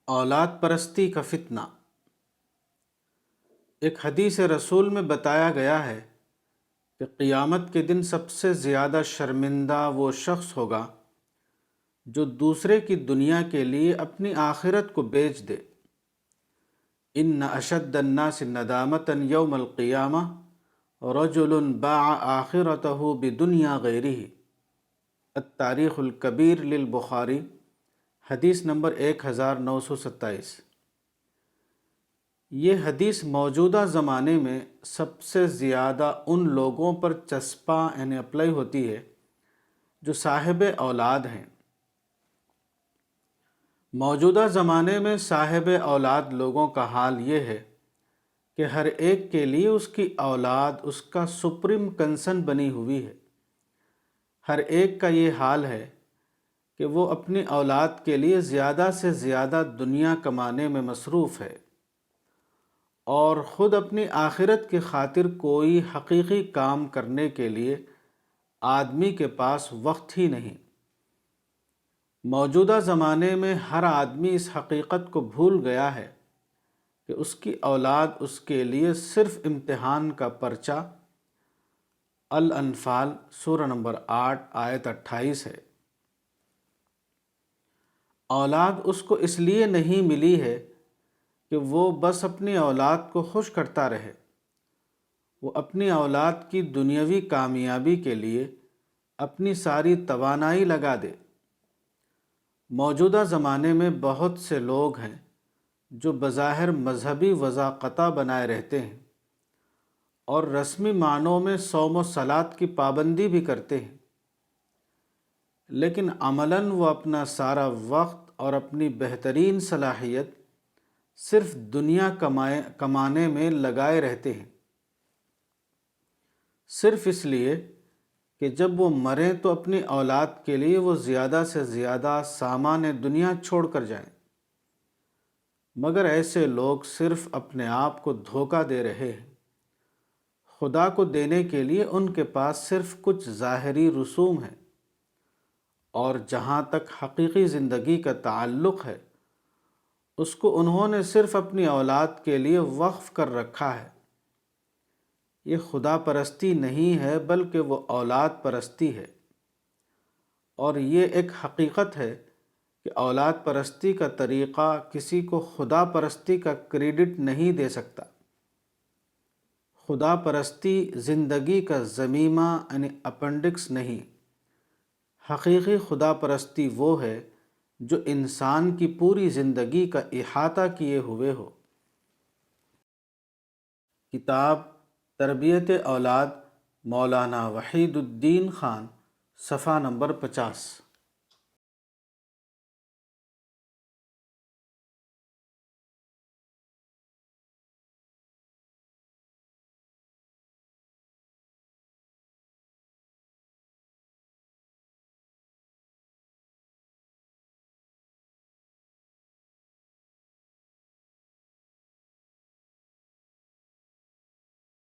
اولاد پرستی کا فتنہ۔ ایک حدیث رسول میں بتایا گیا ہے کہ قیامت کے دن سب سے زیادہ شرمندہ وہ شخص ہوگا جو دوسرے کی دنیا کے لیے اپنی آخرت کو بیچ دے۔ ان اشد الناس ندامۃ یوم القیامہ رجل باع آخرتہ بدنیا غیرہ۔ التاریخ الکبیر للبخاری، حدیث نمبر 1927۔ یہ حدیث موجودہ زمانے میں سب سے زیادہ ان لوگوں پر چسپاں اپلائی ہوتی ہے جو صاحب اولاد ہیں۔ موجودہ زمانے میں صاحب اولاد لوگوں کا حال یہ ہے کہ ہر ایک کے لیے اس کی اولاد اس کا سپریم کنسرن بنی ہوئی ہے۔ ہر ایک کا یہ حال ہے کہ وہ اپنی اولاد کے لیے زیادہ سے زیادہ دنیا کمانے میں مصروف ہے اور خود اپنی آخرت کی خاطر کوئی حقیقی کام کرنے کے لیے آدمی کے پاس وقت ہی نہیں۔ موجودہ زمانے میں ہر آدمی اس حقیقت کو بھول گیا ہے کہ اس کی اولاد اس کے لیے صرف امتحان کا پرچہ۔ الانفال سورہ نمبر 8 آیت 28 ہے۔ اولاد اس کو اس لیے نہیں ملی ہے کہ وہ بس اپنی اولاد کو خوش کرتا رہے۔ وہ اپنی اولاد کی دنیاوی کامیابی کے لیے اپنی ساری توانائی لگا دے۔ موجودہ زمانے میں بہت سے لوگ ہیں جو بظاہر مذہبی وضاقطہ بنائے رہتے ہیں اور رسمی معنوں میں صوم و صلاۃ کی پابندی بھی کرتے ہیں، لیکن عملاً وہ اپنا سارا وقت اور اپنی بہترین صلاحیت صرف دنیا کمانے میں لگائے رہتے ہیں، صرف اس لیے کہ جب وہ مریں تو اپنی اولاد کے لیے وہ زیادہ سے زیادہ سامان دنیا چھوڑ کر جائیں۔ مگر ایسے لوگ صرف اپنے آپ کو دھوکہ دے رہے ہیں۔ خدا کو دینے کے لیے ان کے پاس صرف کچھ ظاہری رسوم ہیں، اور جہاں تک حقیقی زندگی کا تعلق ہے اس کو انہوں نے صرف اپنی اولاد کے لیے وقف کر رکھا ہے۔ یہ خدا پرستی نہیں ہے بلکہ وہ اولاد پرستی ہے، اور یہ ایک حقیقت ہے کہ اولاد پرستی کا طریقہ کسی کو خدا پرستی کا کریڈٹ نہیں دے سکتا۔ خدا پرستی زندگی کا ضمیمہ اپنڈکس نہیں۔ حقیقی خدا پرستی وہ ہے جو انسان کی پوری زندگی کا احاطہ کیے ہوئے ہو۔ کتاب تربیت اولاد، مولانا وحید الدین خان، صفحہ نمبر 50۔